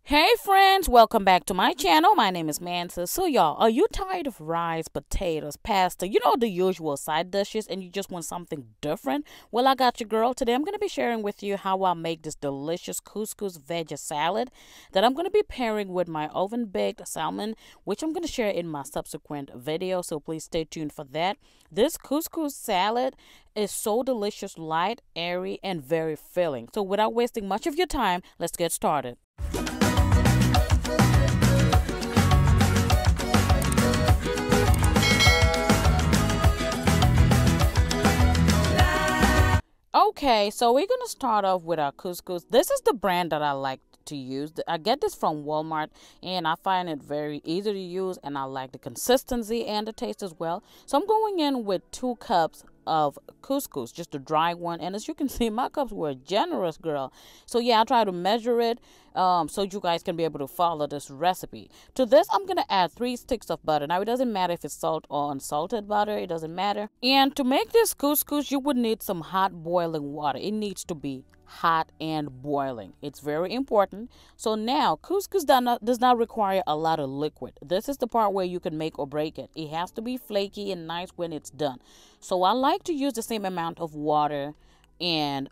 Hey friends, welcome back to my channel. My name is Mansa. So y'all, are you tired of rice, potatoes, pasta, the usual side dishes, and you just want something different? Well, I got you, girl. Today I'm going to be sharing with you how I make this delicious couscous veggie salad that I'm going to be pairing with my oven baked salmon, which I'm going to share in my subsequent video, so please stay tuned for that. This couscous salad is so delicious, light, airy, and very filling. So without wasting much of your time, let's get started. Okay, so we're going to start off with our couscous. This is the brand that I like to use. I get this from Walmart and I find it very easy to use, and I like the consistency and the taste as well. So I'm going in with 2 cups of couscous, just a dry one, and as you can see, my cups were generous, girl. So yeah, I try to measure it so you guys can be able to follow this recipe. To this I'm gonna add 3 sticks of butter. Now it doesn't matter if it's salt or unsalted butter, it doesn't matter. And to make this couscous, you would need some hot boiling water. It needs to be hot and boiling. It's very important. So now couscous does not require a lot of liquid. This is the part where you can make or break it. It has to be flaky and nice when it's done. So I like to use the same amount of water and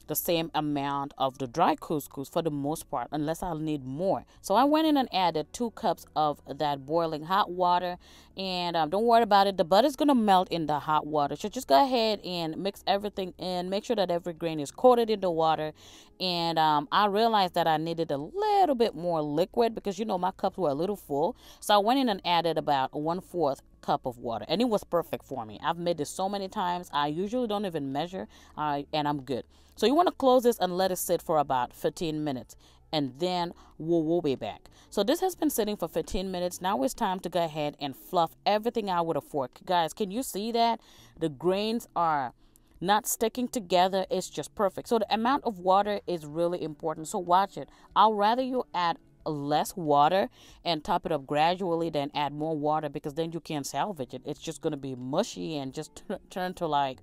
the same amount of the dry couscous for the most part, unless I'll need more. So I went in and added 2 cups of that boiling hot water, and don't worry about it, the butter's gonna melt in the hot water. So just go ahead and mix everything in, make sure that every grain is coated in the water. And I realized that I needed a little bit more liquid because my cups were a little full, so I went in and added about 1/4 cup of water, and it was perfect for me. I've made this so many times. I usually don't even measure, and I'm good. So you want to close this and let it sit for about 15 minutes, and then we'll be back. So this has been sitting for 15 minutes. Now it's time to go ahead and fluff everything out with a fork. Guys, can you see that? The grains are not sticking together. It's just perfect. So the amount of water is really important. So watch it. I'll rather you add less water and top it up gradually than add more water, because then you can't salvage it. It's just going to be mushy and just turn to like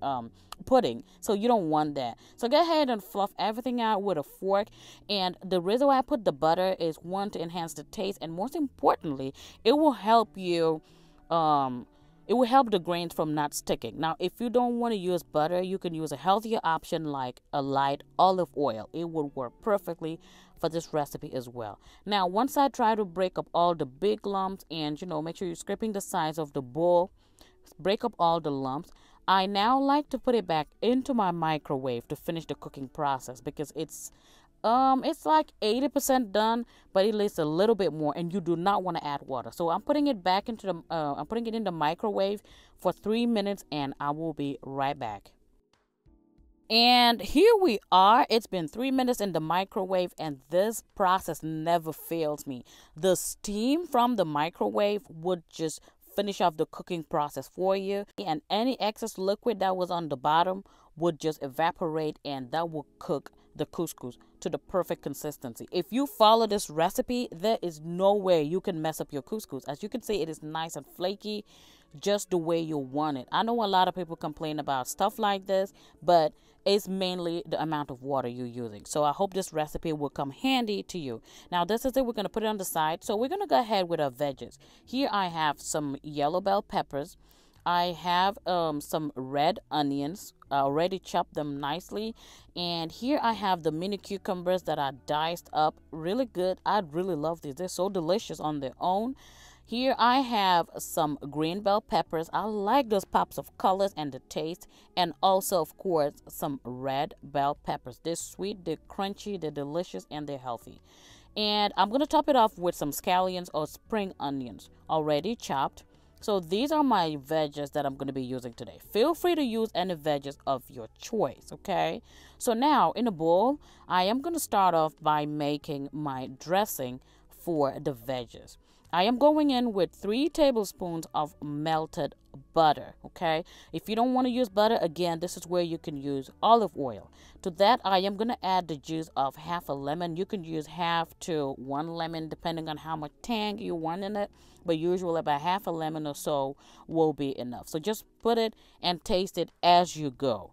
pudding. So you don't want that. So go ahead and fluff everything out with a fork. And the reason why I put the butter is, one, to enhance the taste, and most importantly, it will help you it will help the grains from not sticking. Now, if you don't want to use butter, you can use a healthier option like a light olive oil. It would work perfectly for this recipe as well. Now, once I try to break up all the big lumps, and make sure you're scraping the sides of the bowl, break up all the lumps, I now like to put it back into my microwave to finish the cooking process, because it's like 80% done, but it leaves a little bit more, and you do not want to add water. So I'm putting it back into the I'm putting it in the microwave for 3 minutes, and I will be right back. And here we are. It's been 3 minutes in the microwave, and this process never fails me. The steam from the microwave would just finish off the cooking process for you, and any excess liquid that was on the bottom would just evaporate, and that will cook the couscous to the perfect consistency. If you follow this recipe, there is no way you can mess up your couscous. As you can see, it is nice and flaky, just the way you want it. I know a lot of people complain about stuff like this, but it's mainly the amount of water you're using. So I hope this recipe will come handy to you. Now this is it. We're going to put it on the side. So we're going to go ahead with our veggies. Here I have some yellow bell peppers. I have some red onions. I already chopped them nicely. And here I have the mini cucumbers that I diced up really good. I really love these. They're so delicious on their own. Here I have some green bell peppers. I like those pops of colors and the taste. And also, of course, some red bell peppers. They're sweet, they're crunchy, they're delicious, and they're healthy. And I'm going to top it off with some scallions or spring onions already chopped. So these are my veggies that I'm going to be using today. Feel free to use any veggies of your choice, okay? So now in a bowl, I am going to start off by making my dressing for the veggies. I am going in with 3 tablespoons of melted butter, okay? If you don't want to use butter, again, this is where you can use olive oil. To that, I am going to add the juice of half a lemon. You can use half to 1 lemon, depending on how much tang you want in it. But usually about half a lemon or so will be enough. So just put it and taste it as you go.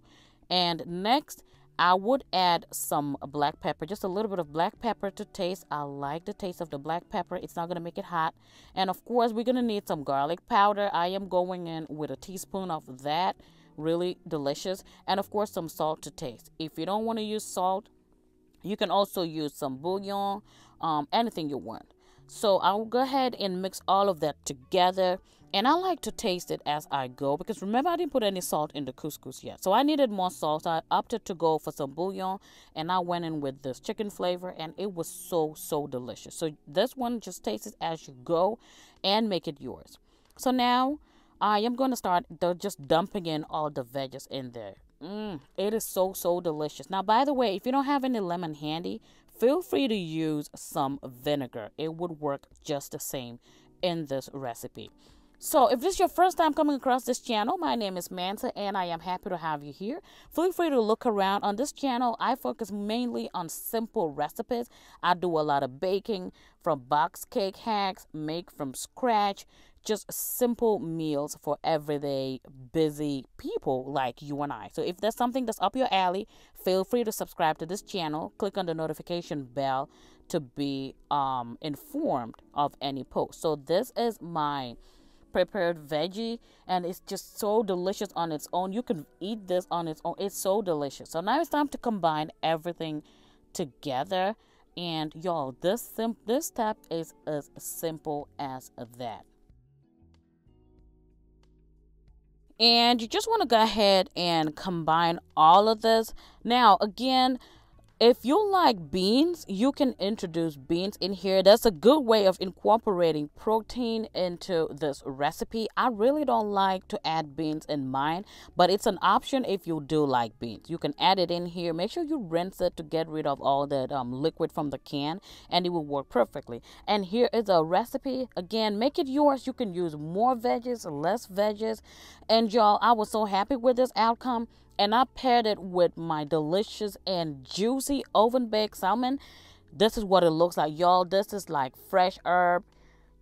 And next, I would add some black pepper, just a little bit of black pepper to taste. I like the taste of the black pepper. It's not going to make it hot. And of course, we're going to need some garlic powder. I am going in with a teaspoon of that. Really delicious. And of course, some salt to taste. If you don't want to use salt, you can also use some bouillon, anything you want. So I'll go ahead and mix all of that together. And I like to taste it as I go because remember I didn't put any salt in the couscous yet. So I needed more salt. So I opted to go for some bouillon and I went in with this chicken flavor and it was so, so delicious. So this one, just taste it as you go and make it yours. So now I am going to start just dumping in all the veggies in there. It is so, so delicious. Now, by the way, if you don't have any lemon handy, feel free to use some vinegar. It would work just the same in this recipe. So if this is your first time coming across this channel, my name is Mansa and I am happy to have you here. Feel free to look around. On this channel, I focus mainly on simple recipes. I do a lot of baking, from box cake hacks, make from scratch, just simple meals for everyday busy people like you and I. So if there's something that's up your alley, feel free to subscribe to this channel. Click on the notification bell to be informed of any post. So this is my prepared veggie and it's just so delicious on its own. You can eat this on its own. It's so delicious. So now it's time to combine everything together. And y'all, this step is as simple as that. And you just want to go ahead and combine all of this. Now, again, if you like beans, you can introduce beans in here. That's a good way of incorporating protein into this recipe. I really don't like to add beans in mine, but it's an option if you do like beans. You can add it in here. Make sure you rinse it to get rid of all that liquid from the can, and it will work perfectly. And here is a recipe. Again, make it yours. You can use more veggies, less veggies. And y'all, I was so happy with this outcome. And I paired it with my delicious and juicy oven-baked salmon. This is what it looks like, y'all. This is like fresh herb,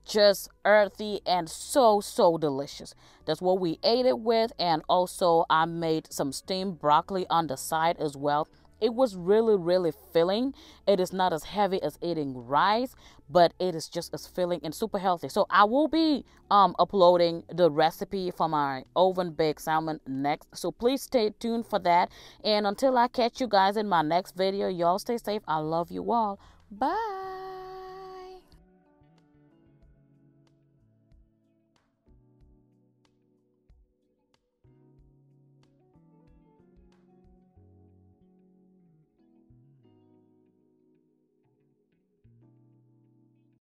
just earthy and so, so delicious. That's what we ate it with. And also I made some steamed broccoli on the side as well. It was really, really filling. It is not as heavy as eating rice, but it is just as filling and super healthy. So I will be uploading the recipe for my oven-baked salmon next. So please stay tuned for that. And until I catch you guys in my next video, y'all stay safe. I love you all. Bye.